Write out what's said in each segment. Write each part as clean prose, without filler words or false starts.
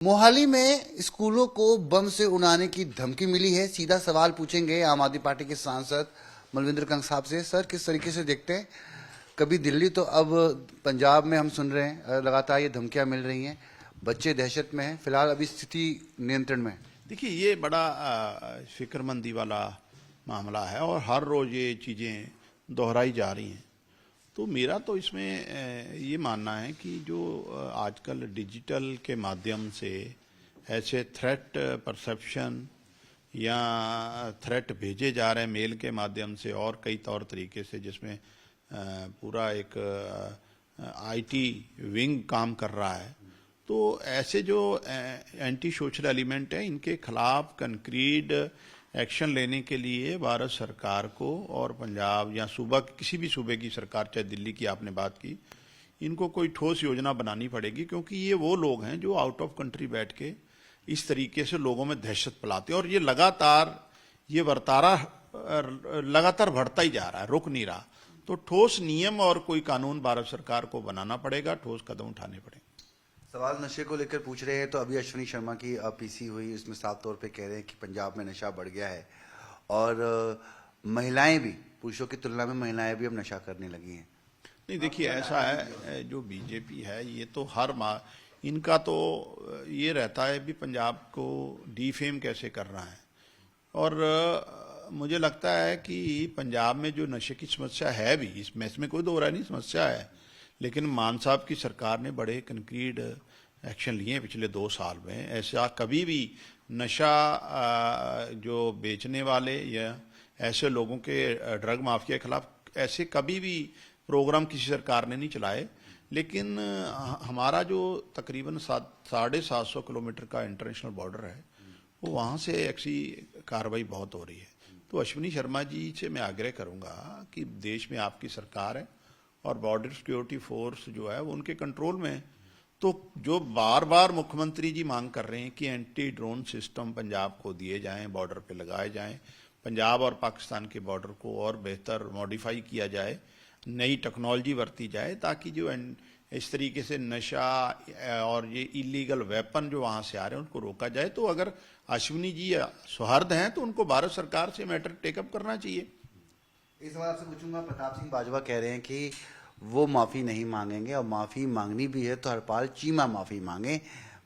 मोहाली में स्कूलों को बम से उड़ाने की धमकी मिली है। सीधा सवाल पूछेंगे आम आदमी पार्टी के सांसद मलविंदर कंग साहब से। सर, किस तरीके से देखते हैं, कभी दिल्ली तो अब पंजाब में हम सुन रहे हैं लगातार ये धमकियां मिल रही हैं, बच्चे दहशत में हैं, फिलहाल अभी स्थिति नियंत्रण में है। देखिए, ये बड़ा फिक्रमंदी वाला मामला है और हर रोज ये चीज़ें दोहराई जा रही हैं। तो मेरा तो इसमें ये मानना है कि जो आजकल डिजिटल के माध्यम से ऐसे थ्रेट परसेप्शन या थ्रेट भेजे जा रहे हैं मेल के माध्यम से और कई तौर तरीके से, जिसमें पूरा एक आईटी विंग काम कर रहा है, तो ऐसे जो एंटी सोशल एलिमेंट है, इनके खिलाफ कंक्रीट एक्शन लेने के लिए भारत सरकार को और पंजाब या सूबा, किसी भी सूबे की सरकार, चाहे दिल्ली की आपने बात की, इनको कोई ठोस योजना बनानी पड़ेगी, क्योंकि ये वो लोग हैं जो आउट ऑफ कंट्री बैठ के इस तरीके से लोगों में दहशत फैलाते हैं और ये लगातार ये वर्तारा लगातार बढ़ता ही जा रहा है, रुक नहीं रहा। तो ठोस नियम और कोई कानून भारत सरकार को बनाना पड़ेगा, ठोस कदम उठाने पड़ेंगे। सवाल नशे को लेकर पूछ रहे हैं, तो अभी अश्विनी शर्मा की पीसी हुई, इसमें साफ तौर पे कह रहे हैं कि पंजाब में नशा बढ़ गया है और महिलाएं भी, पुरुषों की तुलना में महिलाएं भी अब नशा करने लगी हैं। नहीं, देखिए, ऐसा है, जो बीजेपी है ये तो हर इनका तो ये रहता है भी पंजाब को डीफेम कैसे करना है। और मुझे लगता है कि पंजाब में जो नशे की समस्या है भी, इसमें कोई दो राय नहीं, समस्या है, लेकिन मान साहब की सरकार ने बड़े कंक्रीट एक्शन लिए हैं पिछले 2 साल में। ऐसा कभी भी नशा जो बेचने वाले या ऐसे लोगों के ड्रग माफिया के खिलाफ ऐसे कभी भी प्रोग्राम किसी सरकार ने नहीं चलाए। लेकिन हमारा जो तकरीबन 750 किलोमीटर का इंटरनेशनल बॉर्डर है, वो वहाँ से ऐसी कार्रवाई बहुत हो रही है। तो अश्विनी शर्मा जी से मैं आग्रह करूँगा कि देश में आपकी सरकार है और बॉर्डर सिक्योरिटी फोर्स जो है वो उनके कंट्रोल में है। तो जो बार बार मुख्यमंत्री जी मांग कर रहे हैं कि एंटी ड्रोन सिस्टम पंजाब को दिए जाएं, बॉर्डर पे लगाए जाएं, पंजाब और पाकिस्तान के बॉर्डर को और बेहतर मॉडिफाई किया जाए, नई टेक्नोलॉजी बरती जाए, ताकि जो इस तरीके से नशा और ये इलीगल वेपन जो वहाँ से आ रहे हैं उनको रोका जाए। तो अगर अश्विनी जी सौहार्द हैं तो उनको भारत सरकार से मैटर टेकअप करना चाहिए। इस सवाल आपसे पूछूंगा, प्रताप सिंह बाजवा कह रहे हैं कि वो माफ़ी नहीं मांगेंगे और माफ़ी मांगनी भी है तो हरपाल चीमा माफ़ी मांगे।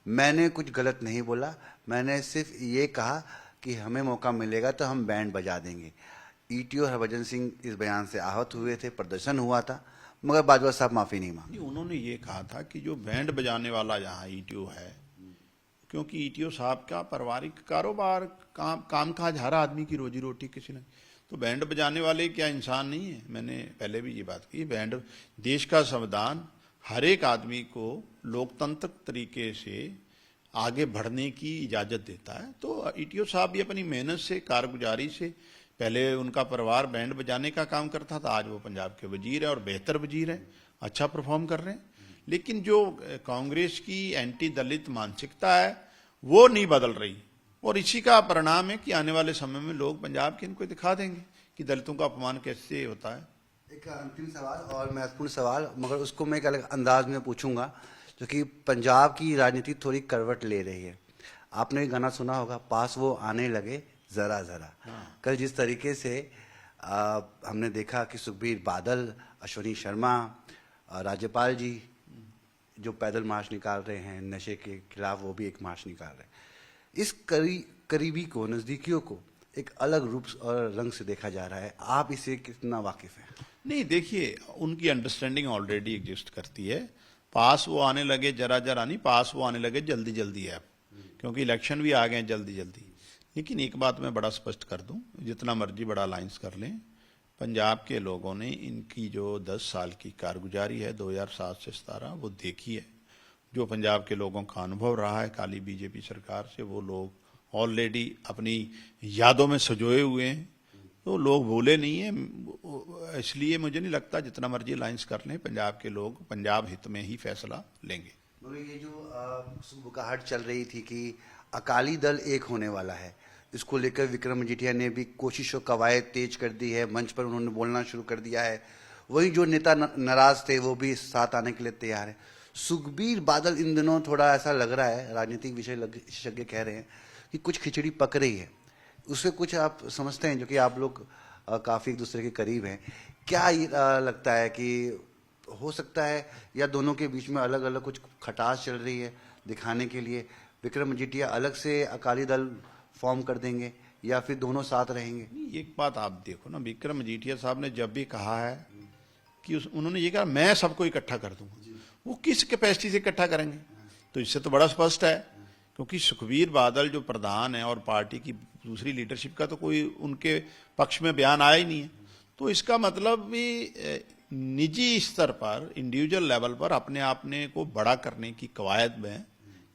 मैंने कुछ गलत नहीं बोला, मैंने सिर्फ ये कहा कि हमें मौका मिलेगा तो हम बैंड बजा देंगे। ईटीओ हरभजन सिंह इस बयान से आहत हुए थे, प्रदर्शन हुआ था, मगर बाजवा साहब माफ़ी नहीं मांगी। उन्होंने ये कहा था कि जो बैंड बजाने वाला यहाँ ईटीओ है, क्योंकि ईटीओ साहब का पारिवारिक कारोबार, कामकाज, हर आदमी की रोजी रोटी किसी ने, तो बैंड बजाने वाले क्या इंसान नहीं है? मैंने पहले भी ये बात की, बैंड, देश का संविधान हर एक आदमी को लोकतंत्र तरीके से आगे बढ़ने की इजाज़त देता है। तो ईटीओ साहब भी अपनी मेहनत से, कारगुजारी से, पहले उनका परिवार बैंड बजाने का काम करता था, आज वो पंजाब के वजीर है और बेहतर वजीर है, अच्छा परफॉर्म कर रहे हैं। लेकिन जो कांग्रेस की एंटी दलित मानसिकता है वो नहीं बदल रही, और इसी का परिणाम है कि आने वाले समय में लोग पंजाब के इनको दिखा देंगे कि दलितों का अपमान कैसे होता है। एक अंतिम सवाल और महत्वपूर्ण सवाल, मगर उसको मैं एक अलग अंदाज में पूछूंगा, क्योंकि पंजाब की राजनीति थोड़ी करवट ले रही है। आपने गाना सुना होगा, पास वो आने लगे जरा जरा। कल जिस तरीके से हमने देखा कि सुखबीर बादल, अश्विनी शर्मा, राज्यपाल जी जो पैदल मार्च निकाल रहे हैं नशे के खिलाफ, वो भी एक मार्च निकाल रहे हैं, इस करीबी को, नज़दीकियों को एक अलग रूप और रंग से देखा जा रहा है। आप इसे कितना वाकिफ हैं? नहीं, देखिए, उनकी अंडरस्टैंडिंग ऑलरेडी एग्जिस्ट करती है। पास वो आने लगे जरा जरा नहीं, पास वो आने लगे जल्दी जल्दी है, क्योंकि इलेक्शन भी आ गए हैं जल्दी जल्दी। लेकिन एक बात मैं बड़ा स्पष्ट कर दूं, जितना मर्जी बड़ा अलायंस कर लें, पंजाब के लोगों ने इनकी जो 10 साल की कारगुजारी है 2007 से 17, वो देखी है। जो पंजाब के लोगों का अनुभव रहा है काली बीजेपी सरकार से, वो लोग ऑलरेडी अपनी यादों में सजोए हुए हैं, तो लोग भूले नहीं हैं। इसलिए मुझे नहीं लगता जितना मर्जी अलायंस कर लें, पंजाब के लोग पंजाब हित में ही फैसला लेंगे। मगर ये जो सुबुकाहट चल रही थी कि अकाली दल एक होने वाला है, इसको लेकर विक्रम मजीठिया ने भी कोशिश और कवायद तेज कर दी है, मंच पर उन्होंने बोलना शुरू कर दिया है। वही जो नेता नाराज थे वो भी साथ आने के लिए तैयार है। सुखबीर बादल इन दिनों थोड़ा ऐसा लग रहा है, राजनीतिक विशेषज्ञ कह रहे हैं कि कुछ खिचड़ी पक रही है, उससे कुछ आप समझते हैं, जो कि आप लोग काफी एक दूसरे के करीब हैं, क्या लगता है कि हो सकता है, या दोनों के बीच में अलग अलग कुछ खटास चल रही है दिखाने के लिए, विक्रम मजीठिया अलग से अकाली दल फॉर्म कर देंगे या फिर दोनों साथ रहेंगे? एक बात आप देखो ना, विक्रम मजीठिया साहब ने जब भी कहा है कि उन्होंने ये कहा मैं सबको इकट्ठा कर दूंगा, वो किस कैपेसिटी से इकट्ठा करेंगे? तो इससे तो बड़ा स्पष्ट है, क्योंकि सुखबीर बादल जो प्रधान है और पार्टी की दूसरी लीडरशिप का तो कोई उनके पक्ष में बयान आया ही नहीं है। तो इसका मतलब भी निजी स्तर पर, इंडिविजुअल लेवल पर अपने आपने को बड़ा करने की कवायद में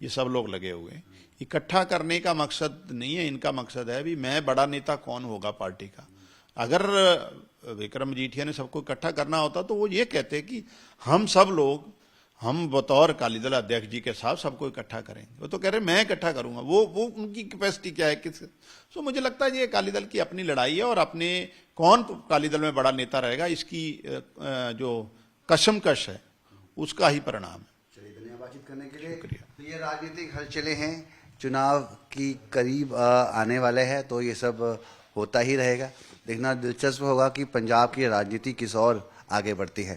ये सब लोग लगे हुए हैं। इकट्ठा करने का मकसद नहीं है, इनका मकसद है भी मैं बड़ा नेता कौन होगा पार्टी का। अगर विक्रम मजीठिया ने सबको इकट्ठा करना होता तो वो ये कहते कि हम सब लोग, हम बतौर अकाली दल अध्यक्ष जी के साथ सबको इकट्ठा करेंगे। वो तो कह रहे मैं इकट्ठा करूंगा, वो उनकी कैपेसिटी क्या है, किस। सो मुझे लगता है ये अकाली दल की अपनी लड़ाई है, और अपने कौन अकाली दल में बड़ा नेता रहेगा इसकी जो कशमकश है उसका ही परिणाम है। चलिए, धन्यवाद बातचीत करने के लिए। शुक्रिया। तो ये राजनीतिक हलचलें हैं, चुनाव की करीब आने वाले हैं, तो ये सब होता ही रहेगा। देखना दिलचस्प होगा कि पंजाब की राजनीति किस ओर आगे बढ़ती है।